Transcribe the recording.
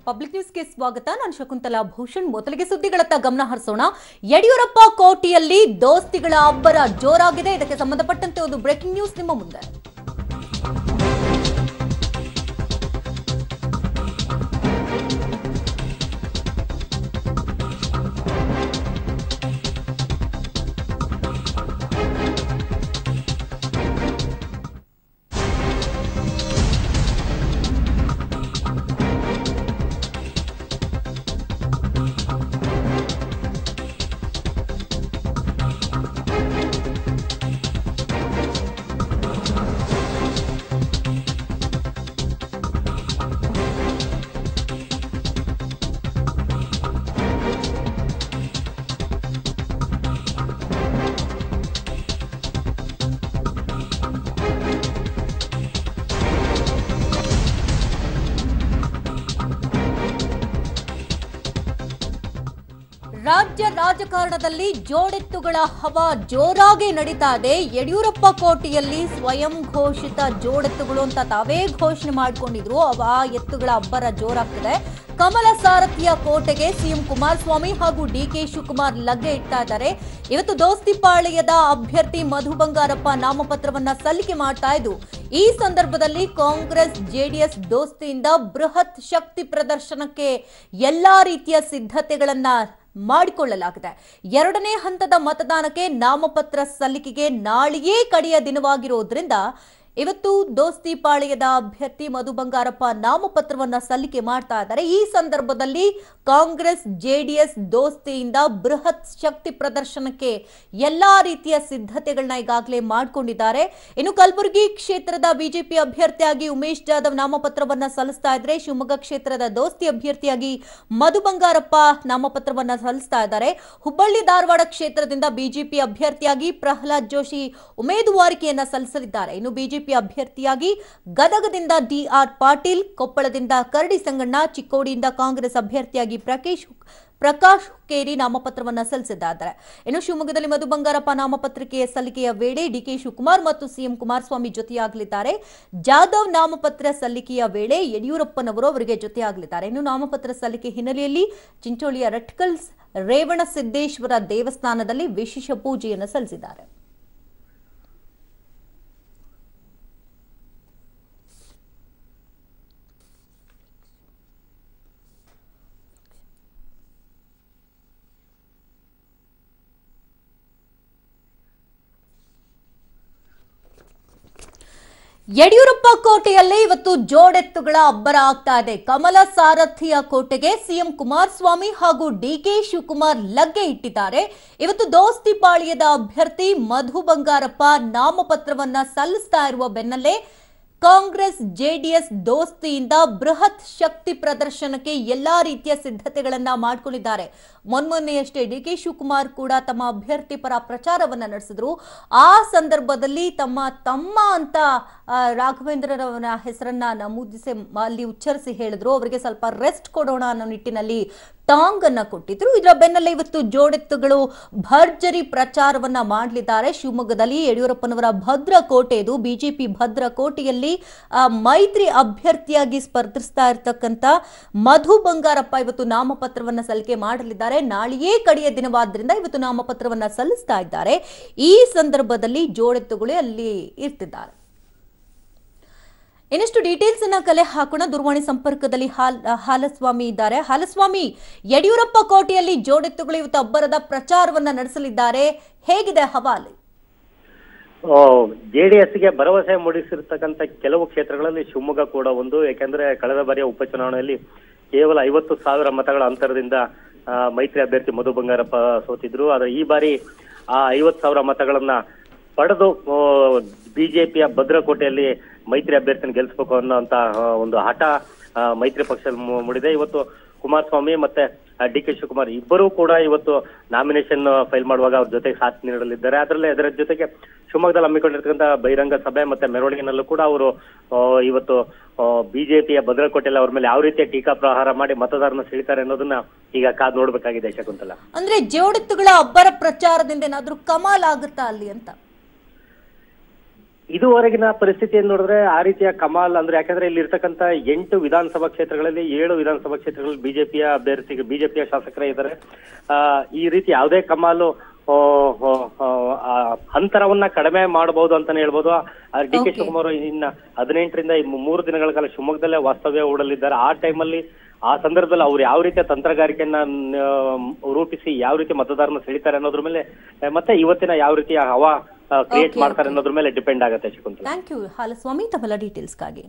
Public ನ್ಯೂಸ್ಗೆ ಸ್ವಾಗತ. ನಾನು ಶಕುಂತಲಾ ಭೂಷಣ್. ಮೊದಲಿಗೆ ಸುದ್ದಿಗಳತ್ತ ಗಮನ ಹರಿಸೋಣ. ಯಡಿಯೂರಪ್ಪ ಕೋಟೆಯಲ್ಲಿ ದೋಸ್ತಿಗಳ ಅಬ್ಬರ ಜೋರಾಗಿದೆ. ಇದಕ್ಕೆ ಸಂಬಂಧಪಟ್ಟಂತೆ ಒಂದು ಬ್ರೇಕಿಂಗ್ ನ್ಯೂಸ್ ನಿಮ್ಮ ಮುಂದೆ. ರಾಜ್ಯ ರಾಜಕಾರಣದಲ್ಲಿ ಜೋಡೆತ್ತುಗಳ ಹವಾ ಜೋರಾಗಿ ನಡೀತಾ ಇದೆ. ಯಡಿಯೂರಪ್ಪ ಕೋಟೆಯಲ್ಲಿ ಸ್ವಯಂ ಘೋಷಿತ ಜೋಡೆತ್ತುಗಳು ಅಂತ ತಾವೇ ಘೋಷಣೆ ಮಾಡಿಕೊಂಡಿದ್ರು. ಆ ಎತ್ತುಗಳ ಅಬ್ಬರ ಜೋರಾಗ್ತಿದೆ. ಕಮಲ ಸಾರಥಿಯ ಕೋಟೆಗೆ ಸಿಎಂ ಕುಮಾರಸ್ವಾಮಿ ಹಾಗೂ ಡಿಕೆ ಶಿವಕುಮಾರ್ ಲಗ್ಗೆ ಇಡ್ತಾ ಇದ್ದಾರೆ. ಇವತ್ತು ದೋಸ್ತಿಪಾಳ್ಯದ ಅಭ್ಯರ್ಥಿ ಮಧು ಬಂಗಾರಪ್ಪ ನಾಮಪತ್ರವನ್ನ ಸಲ್ಲಿಕೆ ಮಾಡ್ತಾ ಇದ್ದು, ಈ ಸಂದರ್ಭದಲ್ಲಿ ಕಾಂಗ್ರೆಸ್ ಜೆಡಿಎಸ್ ದೋಸ್ತಿಯಿಂದ ಬೃಹತ್ ಶಕ್ತಿ ಪ್ರದರ್ಶನಕ್ಕೆ ಎಲ್ಲಾ ರೀತಿಯ ಸಿದ್ಧತೆಗಳನ್ನ ಮಾಡಿಕೊಳ್ಳಲಾಗಿದೆ. ಎರಡನೇ ಹಂತದ ಮತದಾನಕ್ಕೆ ನಾಮಪತ್ರ ಸಲ್ಲಿಕೆಗೆ ನಾಳೆಯೇ ಕಡೆಯ ದಿನವಾಗಿರೋದ್ರಿಂದ ಇವತ್ತು ದೋಸ್ತಿಪಾಳ್ಯದ ಅಭ್ಯರ್ಥಿ ಮಧು ಬಂಗಾರಪ್ಪ ನಾಮಪತ್ರವನ್ನ ಸಲ್ಲಿಕೆ ಮಾಡ್ತಾ ಇದ್ದಾರೆ. ಈ ಸಂದರ್ಭದಲ್ಲಿ ಕಾಂಗ್ರೆಸ್ ಜೆಡಿಎಸ್ ದೋಸ್ತಿಯಿಂದ ಬೃಹತ್ ಶಕ್ತಿ ಪ್ರದರ್ಶನಕ್ಕೆ ಎಲ್ಲಾ ರೀತಿಯ ಸಿದ್ಧತೆಗಳನ್ನ ಈಗಾಗಲೇ ಮಾಡಿಕೊಂಡಿದ್ದಾರೆ. ಇನ್ನು ಕಲಬುರಗಿ ಕ್ಷೇತ್ರದ ಬಿಜೆಪಿ ಅಭ್ಯರ್ಥಿಯಾಗಿ ಉಮೇಶ್ ಜಾಧವ್ ನಾಮಪತ್ರವನ್ನ ಸಲ್ಲಿಸ್ತಾ ಇದ್ದಾರೆ. ಶಿವಮೊಗ್ಗ ಕ್ಷೇತ್ರದ ದೋಸ್ತಿ ಅಭ್ಯರ್ಥಿಯಾಗಿ ಮಧು ಬಂಗಾರಪ್ಪ ನಾಮಪತ್ರವನ್ನ ಸಲ್ಲಿಸ್ತಾ ಇದ್ದಾರೆ. ಹುಬ್ಬಳ್ಳಿ ಧಾರವಾಡ ಕ್ಷೇತ್ರದಿಂದ ಬಿಜೆಪಿ ಅಭ್ಯರ್ಥಿಯಾಗಿ ಪ್ರಹ್ಲಾದ್ ಜೋಶಿ ಉಮೇದುವಾರಿಕೆಯನ್ನ ಸಲ್ಲಿಸಲಿದ್ದಾರೆ. ಇನ್ನು ಬಿಜೆಪಿ ಅಭ್ಯರ್ಥಿಯಾಗಿ ಗದಗದಿಂದ ಡಿಆರ್ ಪಾಟೀಲ್, ಕೊಪ್ಪಳದಿಂದ ಕರಡಿ ಸಂಗಣ್ಣ, ಚಿಕ್ಕೋಡಿಯಿಂದ ಕಾಂಗ್ರೆಸ್ ಅಭ್ಯರ್ಥಿಯಾಗಿ ಪ್ರಕಾಶ್ ಹುಕ್ಕೇರಿ ನಾಮಪತ್ರವನ್ನ ಸಲ್ಲಿಸಿದ್ದಾರೆ. ಇನ್ನು ಶಿವಮೊಗ್ಗದಲ್ಲಿ ಮಧು ಬಂಗಾರಪ್ಪ ನಾಮಪತ್ರಿಕೆಯ ಸಲ್ಲಿಕೆಯ ವೇಳೆ ಡಿಕೆ ಶಿವಕುಮಾರ್ ಮತ್ತು ಸಿಎಂ ಕುಮಾರಸ್ವಾಮಿ ಜೊತೆಯಾಗಲಿದ್ದಾರೆ. ಜಾಧವ್ ನಾಮಪತ್ರ ಸಲ್ಲಿಕೆಯ ವೇಳೆ ಯಡಿಯೂರಪ್ಪನವರು ಅವರಿಗೆ ಜೊತೆಯಾಗಲಿದ್ದಾರೆ. ಇನ್ನು ನಾಮಪತ್ರ ಸಲ್ಲಿಕೆ ಹಿನ್ನೆಲೆಯಲ್ಲಿ ಚಿಂಚೋಳಿಯ ರಟ್ಕಲ್ಸ್ ರೇವಣಸಿದ್ದೇಶ್ವರ ದೇವಸ್ಥಾನದಲ್ಲಿ ವಿಶೇಷ ಪೂಜೆಯನ್ನು ಸಲ್ಲಿಸಿದ್ದಾರೆ. ಯಡಿಯೂರಪ್ಪ ಕೋಟೆಯಲ್ಲಿ ಇವತ್ತು ಜೋಡೆತ್ತುಗಳ ಅಬ್ಬರ ಆಗ್ತಾ ಇದೆ. ಕಮಲ ಸಾರಥಿಯ ಕೋಟೆಗೆ ಸಿಎಂ ಕುಮಾರಸ್ವಾಮಿ ಹಾಗೂ ಡಿಕೆ ಶಿವಕುಮಾರ್ ಲಗ್ಗೆ ಇಟ್ಟಿದ್ದಾರೆ. ಇವತ್ತು ದೋಸ್ತಿಪಾಳ್ಯದ ಅಭ್ಯರ್ಥಿ ಮಧು ಬಂಗಾರಪ್ಪ ನಾಮಪತ್ರವನ್ನ ಸಲ್ಲಿಸ್ತಾ ಇರುವ ಬೆನ್ನಲ್ಲೇ ಕಾಂಗ್ರೆಸ್ ಜೆಡಿಎಸ್ ದೋಸ್ತಿಯಿಂದ ಬೃಹತ್ ಶಕ್ತಿ ಪ್ರದರ್ಶನಕ್ಕೆ ಎಲ್ಲಾ ರೀತಿಯ ಸಿದ್ಧತೆಗಳನ್ನ ಮಾಡಿಕೊಂಡಿದ್ದಾರೆ. ಮೊನ್ನೆಯಷ್ಟೇ ಡಿಕೆ ಶಿವಕುಮಾರ್ ಕೂಡ ತಮ್ಮ ಅಭ್ಯರ್ಥಿ ಪರ ಪ್ರಚಾರವನ್ನ ನಡೆಸಿದ್ರು. ಆ ಸಂದರ್ಭದಲ್ಲಿ ತಮ್ಮ ಅಂತ ರಾಘವೇಂದ್ರರವರ ಹೆಸರನ್ನ ನಮೂದಿಸಿ ಅಲ್ಲಿ ಉಚ್ಚರಿಸಿ ಹೇಳಿದ್ರು. ಅವರಿಗೆ ಸ್ವಲ್ಪ ರೆಸ್ಟ್ ಕೊಡೋಣ ಅನ್ನೋ ನಿಟ್ಟಿನಲ್ಲಿ ಟಾಂಗ್ ಅನ್ನ ಕೊಟ್ಟಿದ್ರು. ಇದರ ಬೆನ್ನಲ್ಲೇ ಇವತ್ತು ಜೋಡೆತ್ತುಗಳು ಭರ್ಜರಿ ಪ್ರಚಾರವನ್ನ ಮಾಡಲಿದ್ದಾರೆ. ಶಿವಮೊಗ್ಗದಲ್ಲಿ ಯಡಿಯೂರಪ್ಪನವರ ಭದ್ರ ಕೋಟೆ ಇದು. ಬಿಜೆಪಿ ಭದ್ರ ಕೋಟೆಯಲ್ಲಿ ಮೈತ್ರಿ ಅಭ್ಯರ್ಥಿಯಾಗಿ ಸ್ಪರ್ಧಿಸ್ತಾ ಇರ್ತಕ್ಕಂಥ ಮಧು ಬಂಗಾರಪ್ಪ ಇವತ್ತು ನಾಮಪತ್ರವನ್ನ ಸಲ್ಲಿಕೆ ಮಾಡಲಿದ್ದಾರೆ. ನಾಳೆಯೇ ಕಡೆಯ ದಿನವಾದ್ರಿಂದ ಇವತ್ತು ನಾಮಪತ್ರವನ್ನ ಸಲ್ಲಿಸ್ತಾ ಇದ್ದಾರೆ. ಈ ಸಂದರ್ಭದಲ್ಲಿ ಜೋಡೆತ್ತುಗಳು ಅಲ್ಲಿ ಇರ್ತಿದ್ದಾರೆ. ಇನ್ನಷ್ಟು ಡೀಟೇಲ್ಸ್ ಅನ್ನ ಕಲೆ ಹಾಕೋಣ. ದೂರವಾಣಿ ಸಂಪರ್ಕದಲ್ಲಿ ಹಾಲಸ್ವಾಮಿ ಇದ್ದಾರೆ. ಹಾಲಸ್ವಾಮಿ, ಯಡಿಯೂರಪ್ಪ ಕೋಟೆಯಲ್ಲಿ ಜೋಡೆತ್ತುಗಳು ಇವತ್ತು ಅಬ್ಬರದ ಪ್ರಚಾರವನ್ನ ನಡೆಸಲಿದ್ದಾರೆ. ಹೇಗಿದೆ ಹವಾಲೆ? ಜೆಡಿಎಸ್ಗೆ ಭರವಸೆ ಮೂಡಿಸಿರ್ತಕ್ಕಂಥ ಕೆಲವು ಕ್ಷೇತ್ರಗಳಲ್ಲಿ ಶಿವಮೊಗ್ಗ ಕೂಡ ಒಂದು. ಯಾಕೆಂದ್ರೆ ಕಳೆದ ಬಾರಿಯ ಉಪಚುನಾವಣೆಯಲ್ಲಿ ಕೇವಲ 50,000 ಮತಗಳ ಅಂತರದಿಂದ ಮೈತ್ರಿ ಅಭ್ಯರ್ಥಿ ಮಧು ಬಂಗಾರಪ್ಪ ಸೋತಿದ್ರು. ಆದ್ರೆ ಈ ಬಾರಿ ಆ 50,000 ಮತಗಳನ್ನ ಪಡೆದು ಬಿಜೆಪಿಯ ಭದ್ರಕೋಟೆಯಲ್ಲಿ ಮೈತ್ರಿ ಅಭ್ಯರ್ಥಿನ ಗೆಲ್ಲಿಸಬೇಕು ಅನ್ನೋಂತ ಒಂದು ಹಠ ಮೈತ್ರಿ ಪಕ್ಷದಲ್ಲಿ ಮೂಡಿದೆ. ಇವತ್ತು ಕುಮಾರಸ್ವಾಮಿ ಮತ್ತೆ ಡಿಕೆ ಶಿವಕುಮಾರ್ ಇಬ್ಬರೂ ಕೂಡ ಇವತ್ತು ನಾಮಿನೇಷನ್ ಫೈಲ್ ಮಾಡುವಾಗ ಅವ್ರ ಜೊತೆಗೆ ಸಾಥ್ ನೀಡಲಿದ್ದಾರೆ. ಅದರ ಜೊತೆಗೆ ಶಿವಮೊಗ್ಗದಲ್ಲಿ ಹಮ್ಮಿಕೊಂಡಿರ್ತಕ್ಕಂಥ ಬಹಿರಂಗ ಸಭೆ ಮತ್ತೆ ಮೆರವಣಿಗೆನಲ್ಲೂ ಕೂಡ ಅವರು ಇವತ್ತು ಬಿಜೆಪಿಯ ಭದ್ರಕೋಟೆಯಲ್ಲಿ ಅವ್ರ ಮೇಲೆ ಯಾವ ರೀತಿಯ ಟೀಕಾ ಪ್ರಹಾರ ಮಾಡಿ ಮತದಾರನ ಸೆಳಿತಾರೆ ಅನ್ನೋದನ್ನ ಈಗ ಕಾದ್ ನೋಡ್ಬೇಕಾಗಿದೆ ಶಕುಂತಲ. ಅಂದ್ರೆ ಜೋಡೆತ್ತುಗಳ ಅಬ್ಬರ ಪ್ರಚಾರದಿಂದ ಏನಾದ್ರೂ ಕಮಾಲ್ ಆಗುತ್ತಾ ಅಲ್ಲಿ ಅಂತ? ಇದುವರೆಗಿನ ಪರಿಸ್ಥಿತಿಯನ್ನು ನೋಡಿದ್ರೆ ಆ ರೀತಿಯ ಕಮಾಲ್ ಅಂದ್ರೆ ಯಾಕಂದ್ರೆ ಇಲ್ಲಿ ಇರ್ತಕ್ಕಂತ 8 ವಿಧಾನಸಭಾ ಕ್ಷೇತ್ರಗಳಲ್ಲಿ 7 ವಿಧಾನಸಭಾ ಕ್ಷೇತ್ರಗಳಲ್ಲಿ ಬಿಜೆಪಿಯ ಶಾಸಕರೇ ಇದ್ದಾರೆ. ಈ ರೀತಿ ಯಾವುದೇ ಕಮಾಲು ಅಂತರವನ್ನ ಕಡಿಮೆ ಮಾಡಬಹುದು ಅಂತಾನೆ ಹೇಳ್ಬೋದು. ಡಿ ಕೆ ಶಿವಕುಮಾರ್ ಇನ್ನ 18ರಿಂದ 3 ದಿನಗಳ ಕಾಲ ಶಿವಮೊಗ್ಗದಲ್ಲೇ ವಾಸ್ತವ್ಯ ಹೂಡಲಿದ್ದಾರೆ. ಆ ಟೈಮಲ್ಲಿ ಆ ಸಂದರ್ಭದಲ್ಲಿ ಅವ್ರು ಯಾವ ರೀತಿಯ ತಂತ್ರಗಾರಿಕೆಯನ್ನ ರೂಪಿಸಿ ಯಾವ ರೀತಿ ಮತದಾರನ ಸೆಳಿತಾರೆ ಅನ್ನೋದ್ರ ಮೇಲೆ ಮತ್ತೆ ಇವತ್ತಿನ ಯಾವ ರೀತಿಯ ಹವಾ ಕ್ರಿಯೇಟ್ ಮಾಡ್ತಾರೆ ಅನ್ನೋದ್ರ ಮೇಲೆ ಡಿಪೆಂಡ್ ಆಗುತ್ತೆ. ಥ್ಯಾಂಕ್ ಯು ಹಾಲಸ್ವಾಮಿ ತಮ್ಮೆಲ್ಲ ಡೀಟೇಲ್ಸ್ಗಾಗಿ.